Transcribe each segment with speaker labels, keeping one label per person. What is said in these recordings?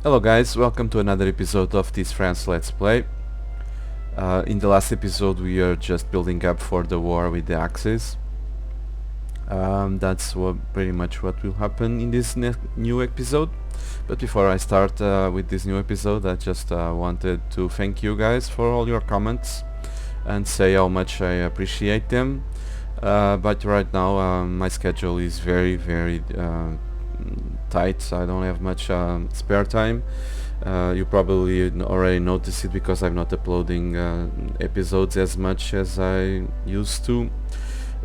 Speaker 1: Hello guys, welcome to another episode of this France Let's Play. In the last episode we are just building up for the war with the Axis. That's pretty much what will happen in this new episode. But before I start with this new episode, I just wanted to thank you guys for all your comments and say how much I appreciate them. But right now my schedule is very tight. I don't have much spare time. You probably already noticed it because I'm not uploading episodes as much as I used to,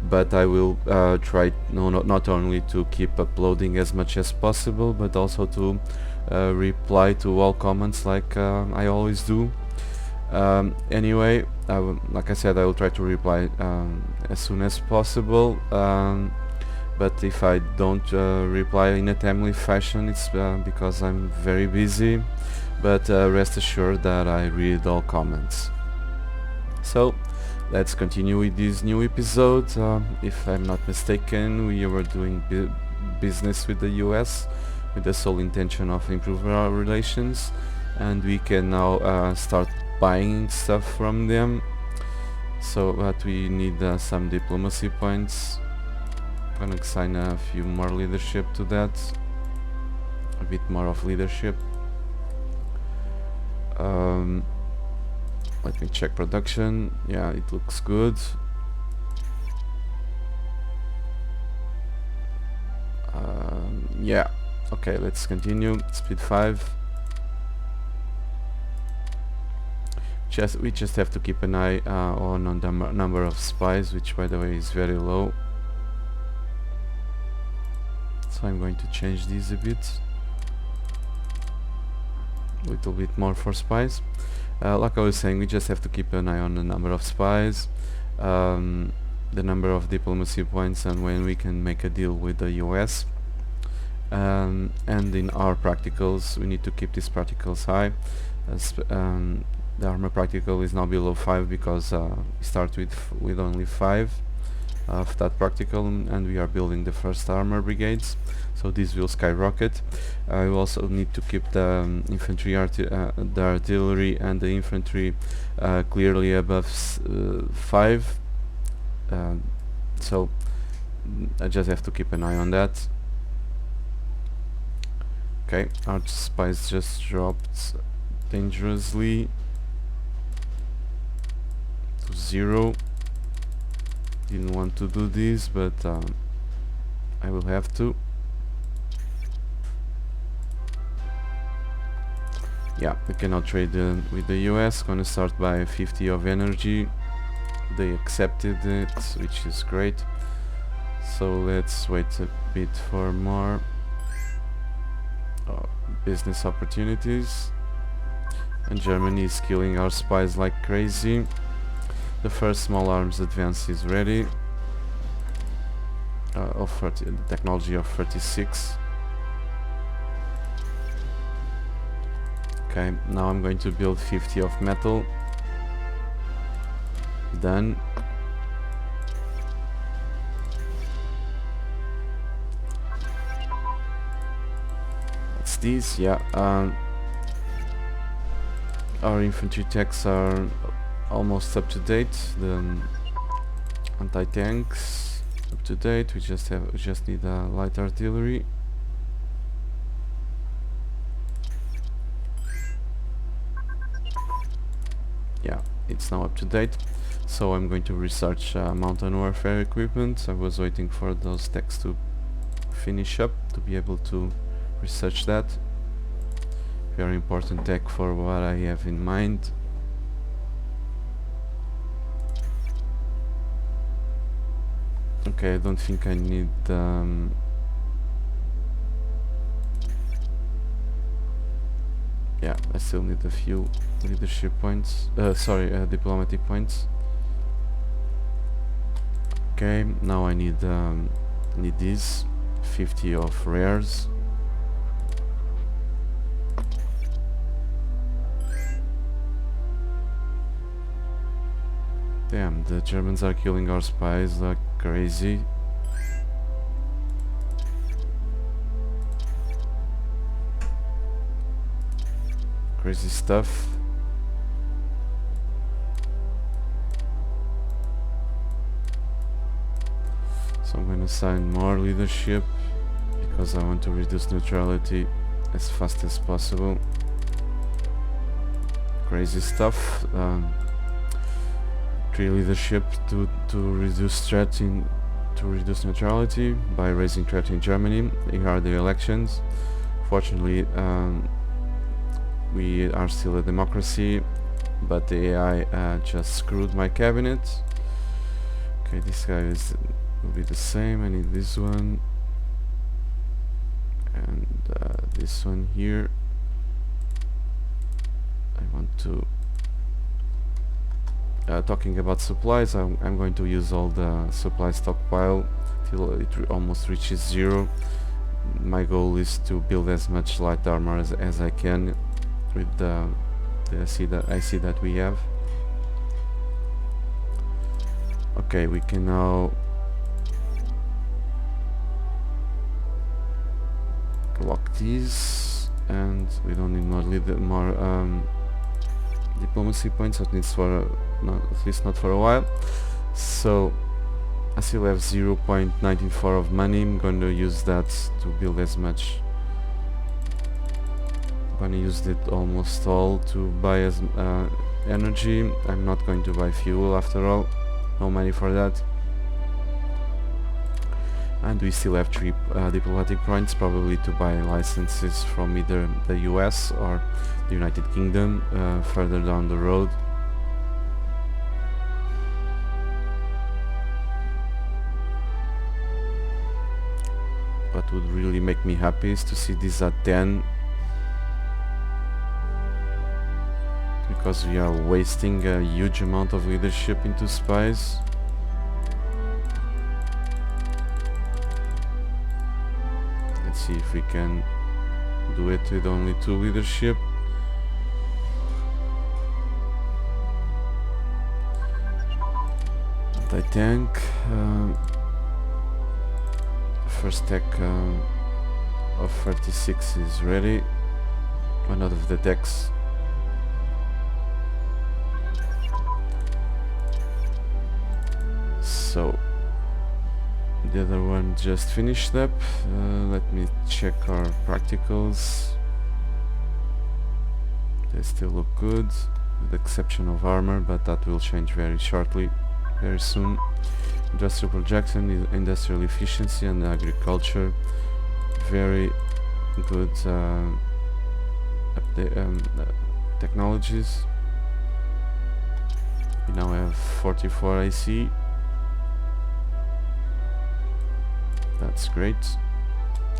Speaker 1: but I will try not only to keep uploading as much as possible, but also to reply to all comments like I always do. Anyway, like I said, I will try to reply as soon as possible. But if I don't reply in a timely fashion, it's because I'm very busy, but rest assured that I read all comments. So let's continue with this new episode. If I'm not mistaken, we were doing business with the US with the sole intention of improving our relations, and we can now start buying stuff from them. So but we need some diplomacy points. Gonna assign a few more leadership to that, a bit more of leadership. Let me check production. Yeah, it looks good. Yeah, okay, let's continue. Speed 5. We just have to keep an eye on the number of spies, which by the way is very low. So I'm going to change these a bit, a little bit more for spies. Like I was saying, we just have to keep an eye on the number of spies, the number of diplomacy points, and when we can make a deal with the US. And in our practicals, we need to keep these practicals high. The armor practical is now below 5 because we start with only 5 of that practical, and we are building the first armor brigades, so this will skyrocket. I will also need to keep the infantry, the artillery and the infantry clearly above 5, so I just have to keep an eye on that. Okay, our spies just dropped dangerously to 0. Didn't want to do this, but I will have to. Yeah, we cannot trade with the US. Gonna start by 50 of energy. They accepted it, which is great. So let's wait a bit for more business opportunities. And Germany is killing our spies like crazy. The first small arms advance is ready. The technology of 36. Okay, now I'm going to build 50 of metal. Done. What's this? Yeah. Our infantry techs are almost up to date. The anti-tanks up to date. We just need light artillery. Yeah, it's now up to date. So I'm going to research mountain warfare equipment. I was waiting for those techs to finish up to be able to research that. Very important tech for what I have in mind. Okay, I don't think I need yeah, I still need a few leadership points, diplomatic points. Okay, now I need these 50 of rares. Damn, the Germans are killing our spies like crazy. Crazy stuff. So I'm gonna assign more leadership because I want to reduce neutrality as fast as possible. Crazy stuff. 3 leadership to reduce threat to reduce neutrality by raising threat in Germany. Here are the elections. Fortunately, we are still a democracy, but the AI just screwed my cabinet. Okay, this guy will be the same. I need this one and this one here. I want to talking about supplies, I'm going to use all the supply stockpile till it almost reaches 0. My goal is to build as much light armor as I can with the IC that we have. Okay, we can now lock these, and we don't need more diplomacy points, at least not for a while. So I still have 0.94 of money. I'm going to use that to build as much. I'm going to use it almost all to buy as energy. I'm not going to buy fuel after all. No money for that. And we still have 3 diplomatic points, probably to buy licenses from either the US or the United Kingdom further down the road. What would really make me happy is to see this at 10, because we are wasting a huge amount of leadership into spies. Let's see if we can do it with only 2 leadership. Anti-tank. First tech of 36 is ready. One out of the techs. So the other one just finished up. Let me check our practicals. They still look good, with the exception of armor, but that will change very shortly, very soon. Industrial projection, industrial efficiency and agriculture, very good technologies. We now have 44 IC. That's great.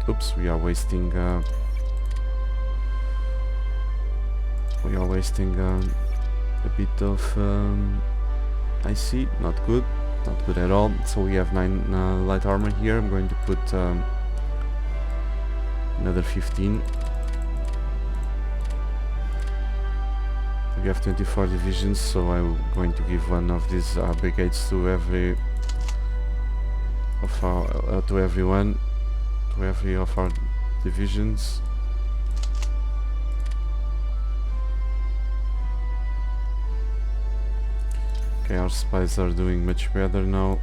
Speaker 1: Oops, we are wasting a bit of IC. Not good. Not good at all. So we have 9 light armor here. I'm going to put another 15. We have 24 divisions, so I'm going to give one of these brigades to every of our to every of our divisions. Okay, our spies are doing much better now.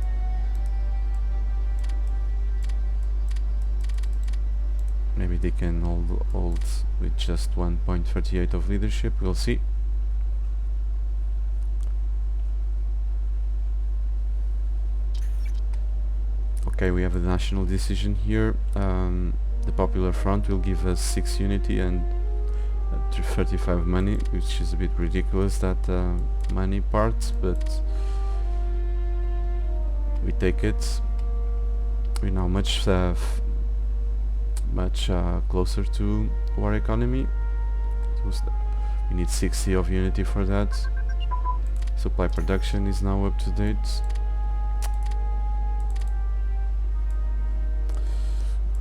Speaker 1: Maybe they can hold with just 1.38 of leadership, we'll see. Okay, we have a national decision here. The Popular Front will give us 6 unity and 35 money, which is a bit ridiculous, that money part, but we take it. We're now much closer to war economy. We need 60 of unity for that. Supply production is now up to date.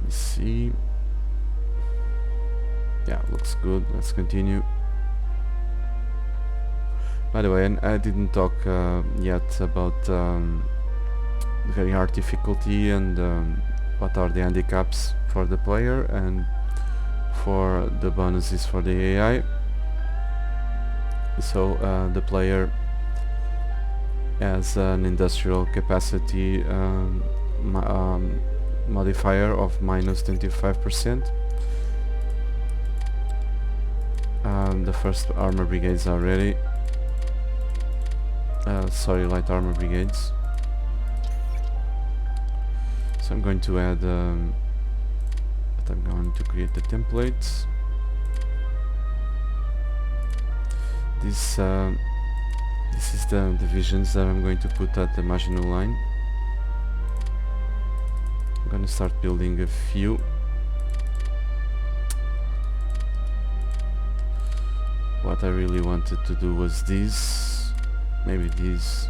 Speaker 1: Let's see. Yeah, looks good. Let's continue. By the way, I didn't talk yet about very hard difficulty and what are the handicaps for the player and for the bonuses for the AI. So the player has an industrial capacity modifier of minus 25%. The first armor brigades are ready. Sorry, light armor brigades. So I'm going to add, but I'm going to create the templates. This is the divisions that I'm going to put at the Maginot Line. I'm going to start building a few. What I really wanted to do was these, maybe these.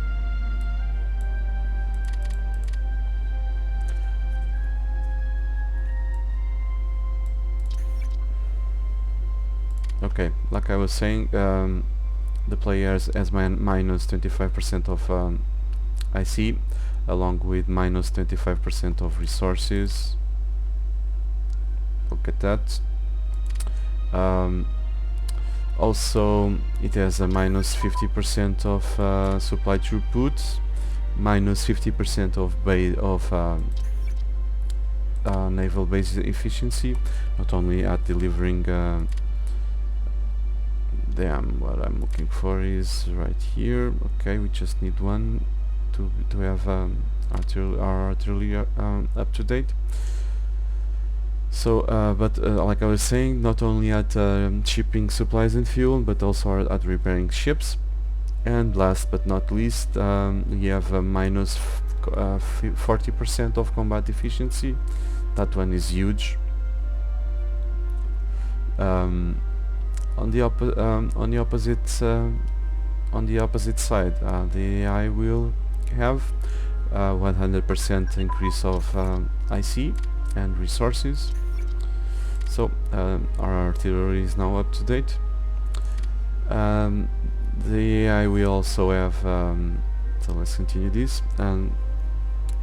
Speaker 1: Okay, like I was saying, the player has minus 25% of IC, along with minus 25% of resources. Look at that. Also, it has a minus 50% of supply throughput, minus 50% of naval base efficiency, not only at delivering. Damn, what I'm looking for is right here. Okay, we just need one to have our artillery up to date. So, but like I was saying, not only at shipping supplies and fuel, but also at repairing ships. And last but not least, we have a minus 40% of combat efficiency. That one is huge. On the opposite side, the AI will have 100% increase of IC and resources. So our artillery is now up to date. The AI will also have, so let's continue this, an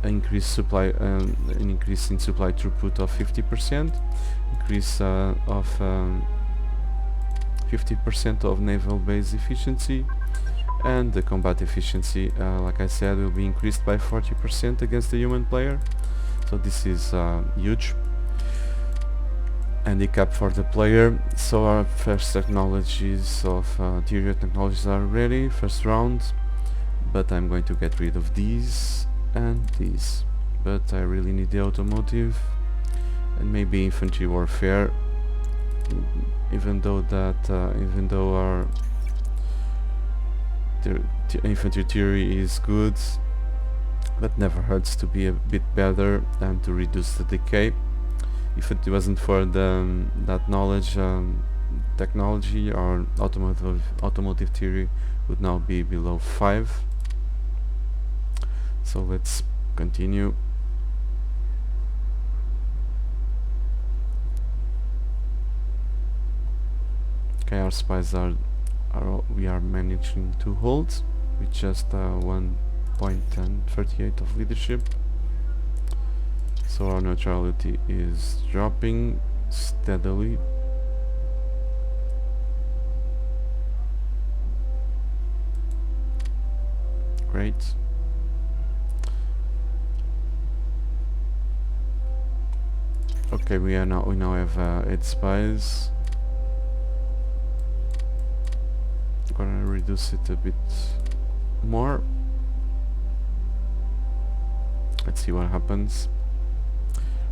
Speaker 1: increase in supply throughput of 50%, increase of 50% of naval base efficiency, and the combat efficiency, like I said, will be increased by 40% against the human player. So this is huge handicap for the player. So our first technologies of interior technologies are ready, first round, but I'm going to get rid of these and these. But I really need the automotive and maybe infantry warfare. Even though our infantry theory is good, but never hurts to be a bit better and to reduce the decay. If it wasn't for that knowledge, technology, our automotive theory would now be below 5. So let's continue. Okay, our spies we are managing to hold with just 1.38 of leadership. So our neutrality is dropping steadily. Great. Okay, we now have 8 spies. Gonna reduce it a bit more. Let's see what happens.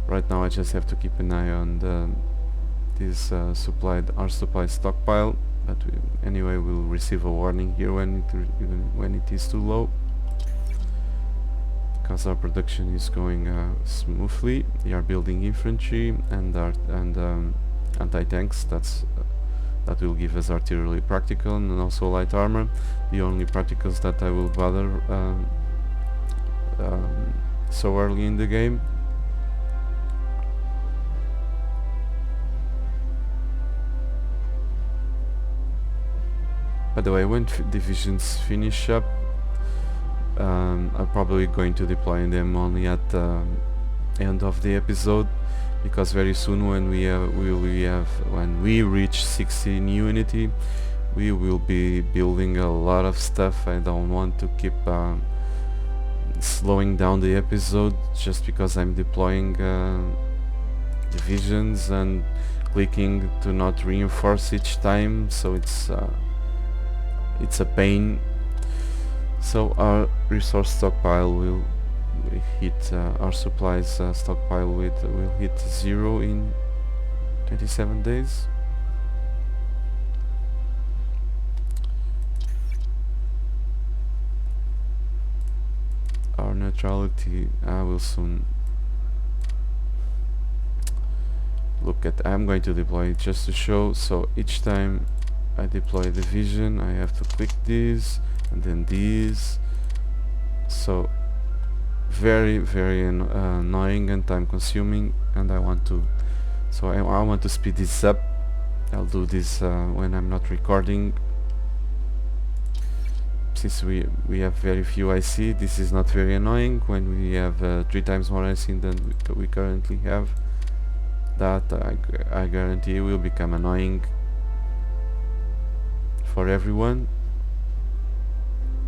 Speaker 1: Right now I just have to keep an eye on our supply stockpile, but anyway we'll receive a warning here when it is too low, because our production is going smoothly. We are building infantry and anti-tanks. That will give us artillery practical and also light armor. The only practicals that I will bother so early in the game. By the way, when divisions finish up, I'm probably going to deploy them only at the end of the episode, because very soon when we reach 16 unity, we will be building a lot of stuff. I don't want to keep slowing down the episode just because I'm deploying divisions and clicking to not reinforce each time, so it's a pain. So our resource stockpile will hit our supplies stockpile will hit 0 in 27 days. Our neutrality will soon look at. I'm going to deploy it just to show. So each time I deploy a division, I have to click this and then these. So very annoying and time consuming, and I want to speed this up. I'll do this when I'm not recording. Since we have very few IC, this is not very annoying. When we have 3 times more IC than we currently have, that I guarantee will become annoying for everyone,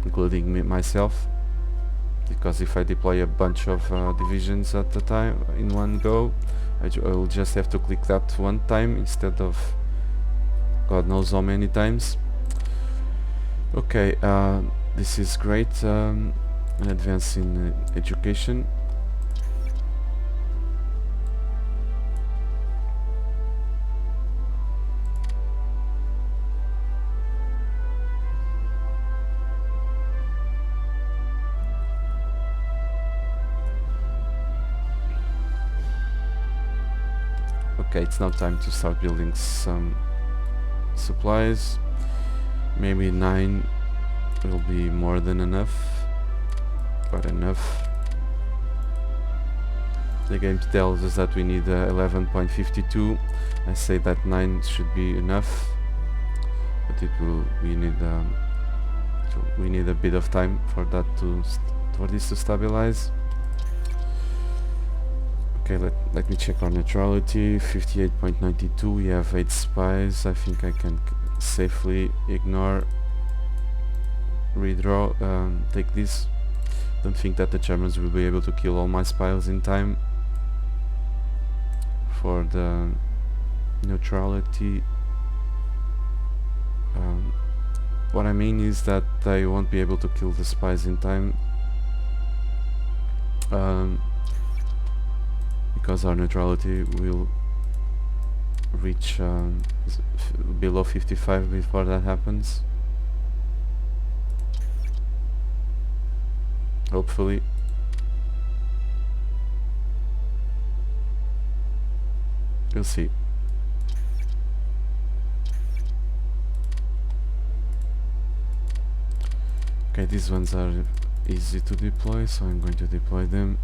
Speaker 1: including myself, because if I deploy a bunch of divisions at a time in one go, I will just have to click that one time instead of God knows how many times. Okay, this is great. An advance in education. Okay, it's now time to start building some supplies. Maybe 9 will be more than enough, but enough. The game tells us that we need 11.52. I say that 9 should be enough, but we need a bit of time for that for this to stabilize. Okay, let me check our neutrality. 58.92. We have 8 spies. I think I can safely ignore, redraw, take this. Don't think that the Germans will be able to kill all my spies in time for the neutrality. What I mean is that they won't be able to kill the spies in time, because our neutrality will reach below 55 before that happens. Hopefully. We'll see. Okay, these ones are easy to deploy, so I'm going to deploy them.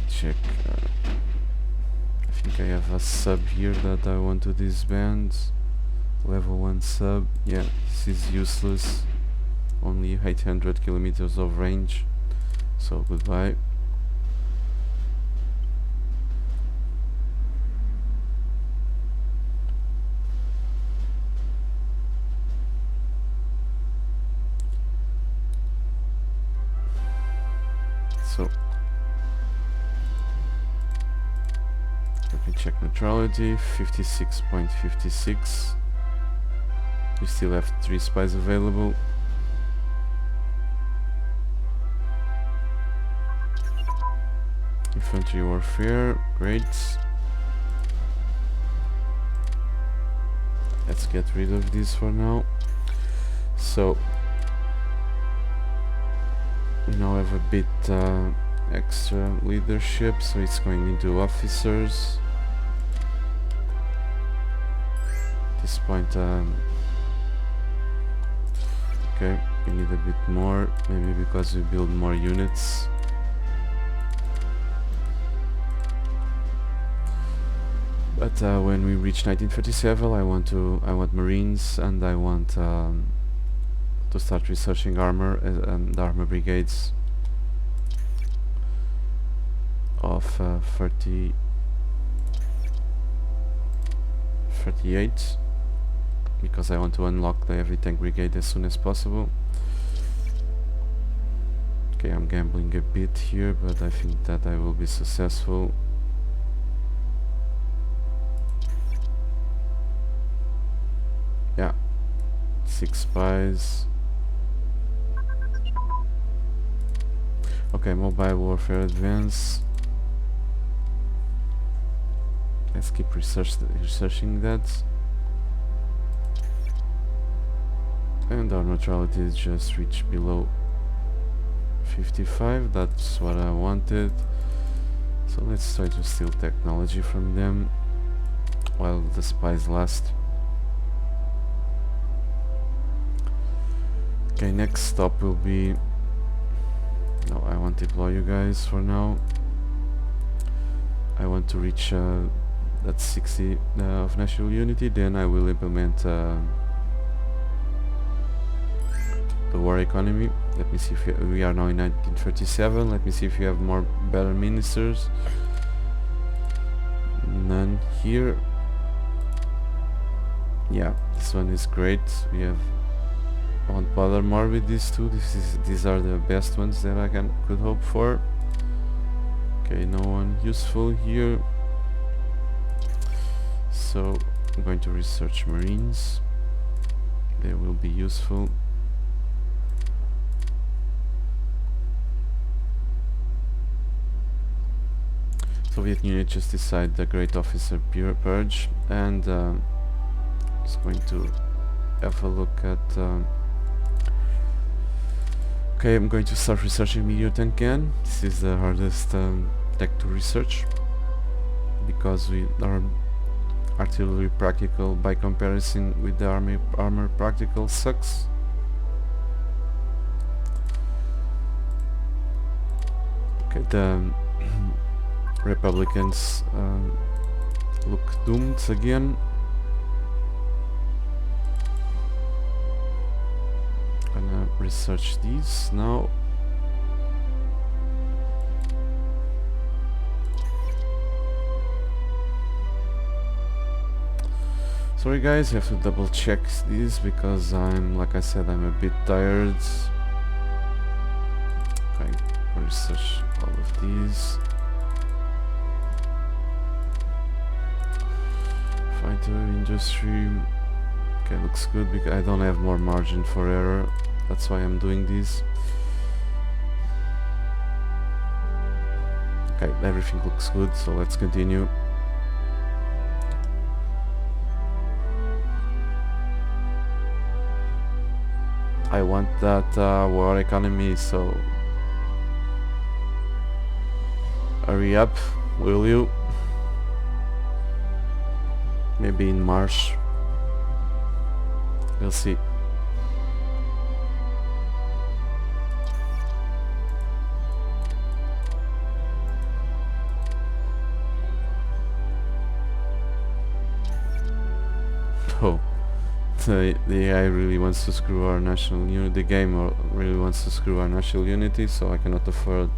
Speaker 1: Check. I think I have a sub here that I want to disband. Level 1 sub. Yeah, this is useless. Only 800 kilometers of range. So goodbye. So let me check neutrality. 56.56. We still have 3 spies available. Infantry warfare, great. Let's get rid of this for now. So we now have a bit extra leadership, so it's going into officers. At this point, okay, we need a bit more, maybe because we build more units. But when we reach 1937, I want Marines, and I want to start researching armor and armor brigades of 38. because I want to unlock the heavy tank brigade as soon as possible. Okay, I'm gambling a bit here, but I think that I will be successful. Yeah, 6 spies. Okay, mobile warfare advance. Let's keep researching that. And our neutrality is just reached below 55. That's what I wanted. So let's try to steal technology from them while the spies last. Okay, next stop will be... No, I won't deploy you guys for now. I want to reach that 60 of national unity, then I will implement the war economy. Let me see if we are now in 1937. Let me see if you have more better ministers. None here. Yeah, this one is great. We have... I won't bother more with these two. These are the best ones that I could hope for. Okay, no one useful here. So I'm going to research Marines. They will be useful. Soviet Union just decided the Great Officer Purge, and just going to have a look at... Okay, I'm going to start researching medium tank gun. This is the hardest tech to research because we are artillery practical by comparison with the armor practical sucks. Okay, the Republicans look doomed again. Gonna research these now. Sorry guys, I have to double check these because like I said, I'm a bit tired. Okay, research all of these. Fighter industry. Okay, looks good because I don't have more margin for error. That's why I'm doing this. Okay, everything looks good, so let's continue. I want that war economy, so hurry up, will you? Maybe in March. We'll see. Oh, the AI really wants to screw our national unity. The game really wants to screw our national unity, so I cannot afford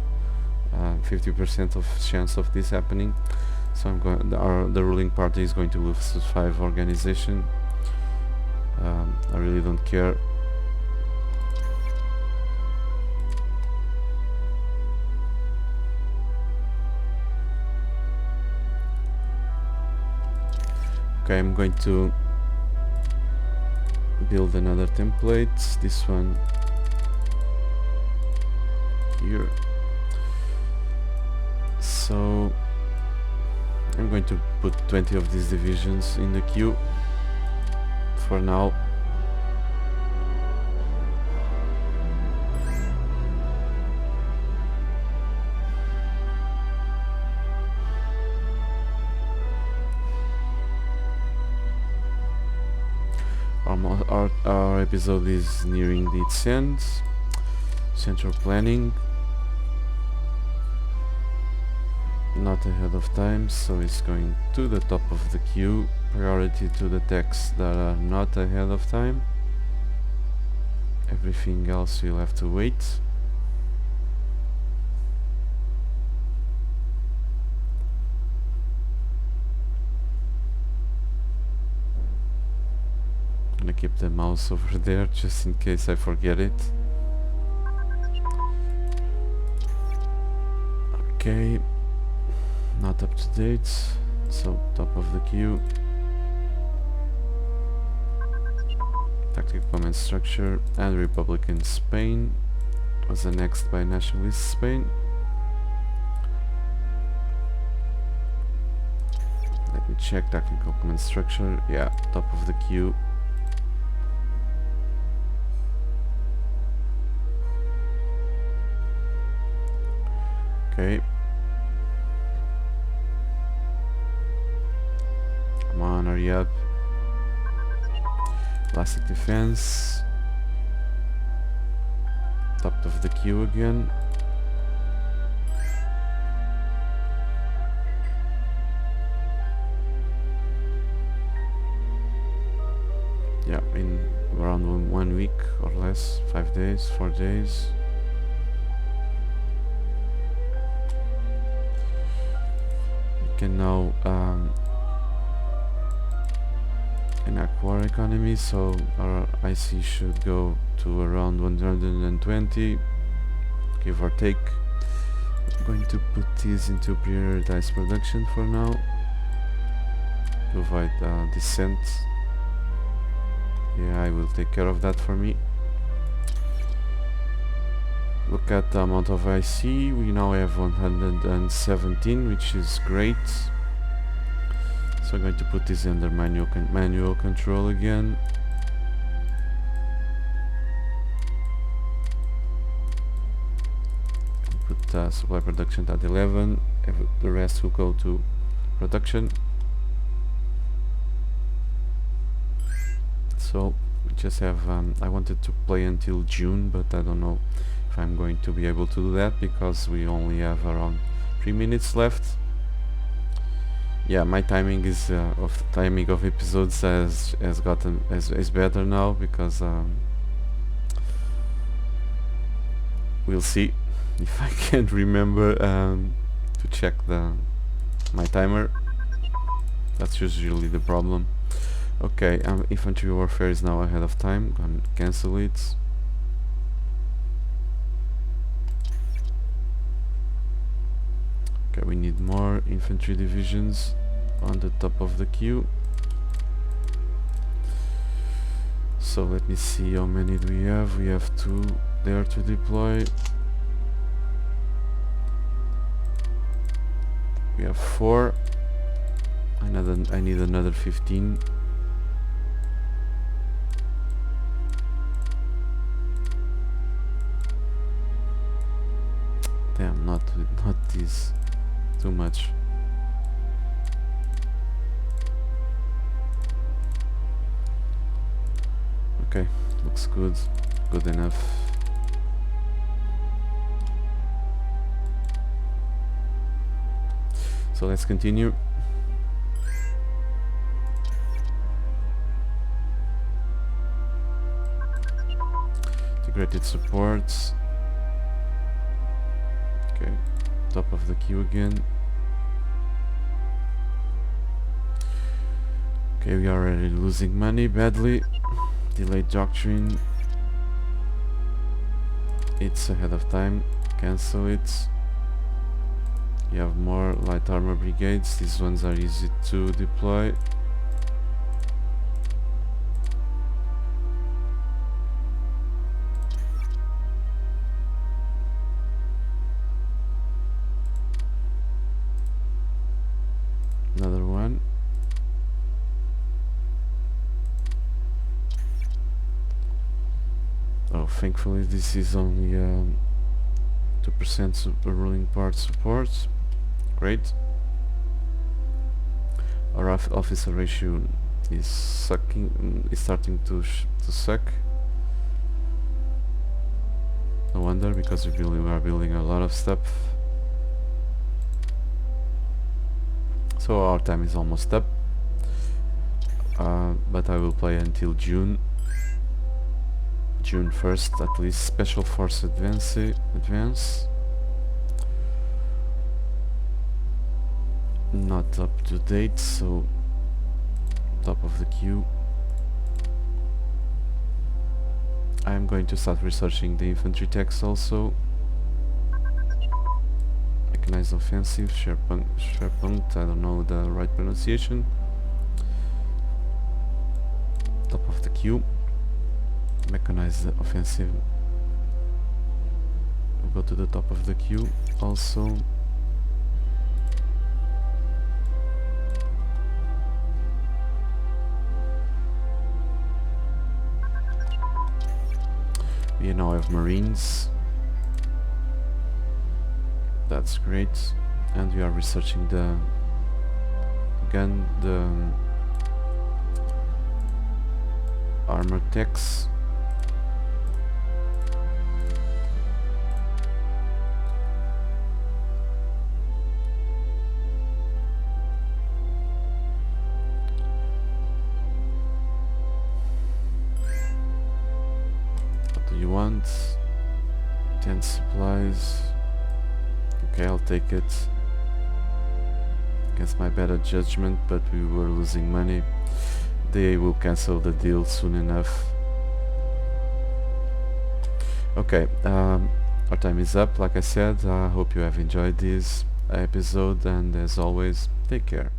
Speaker 1: 50% of chance of this happening. So I'm going. The ruling party is going to lose 5 organization. I really don't care. Okay, I'm going to build another template. This one here. So I'm going to put 20 of these divisions in the queue for now. Our episode is nearing its end. Central planning. Not ahead of time, so it's going to the top of the queue. Priority to the texts that are not ahead of time. Everything else will have to wait. keep the mouse over there just in case I forget it. Okay, not up to date, so top of the queue. Tactical command structure and Republican Spain was annexed by Nationalist Spain. Let me check tactical command structure. Yeah, top of the queue. Okay. Come on, hurry up. Plastic defense. Top of the queue again. Yeah, in around 1 week or less, 5 days, 4 days. We can now enact war economy, so our IC should go to around 120, give or take. I'm going to put these into prioritized production for now to avoid dissent. Yeah, I will take care of that for me. Look at the amount of IC. We now have 117, which is great. So I'm going to put this under manual control again. Put supply production at 11. The rest will go to production. So we just have I wanted to play until June, but I don't know if I'm going to be able to do that because we only have around 3 minutes left. Yeah, my timing is timing of episodes has gotten is better now because we'll see if I can remember to check my timer. That's usually the problem. Okay, infantry warfare is now ahead of time. Gonna cancel it. Okay, we need more infantry divisions on the top of the queue. So let me see how many do we have. We have 2 there to deploy. We have 4. I need another 15. Damn, not these. Too much. Okay, looks good. Good enough. So let's continue. Integrated supports. Okay, top of the queue again. Okay, we are already losing money badly. Delayed doctrine. It's ahead of time. Cancel it. You have more light armor brigades. These ones are easy to deploy. Another one. Oh, thankfully this is only 2% ruling part support. Great. Our officer ratio is starting to suck. No wonder, because we are building a lot of stuff. So our time is almost up. But I will play until June 1st at least. Special Force advance. Not up to date, so top of the queue. I'm going to start researching the infantry techs also. Mechanized offensive, Schwerpunkt, I don't know the right pronunciation. Top of the queue. Mechanized offensive. We'll go to the top of the queue also. We now have Marines. That's great. And we are researching the armor techs. What do you want? 10 supplies. Okay, I'll take it. Against my better judgment, but we were losing money. They will cancel the deal soon enough. Okay, our time is up, like I said. I hope you have enjoyed this episode, and as always, take care.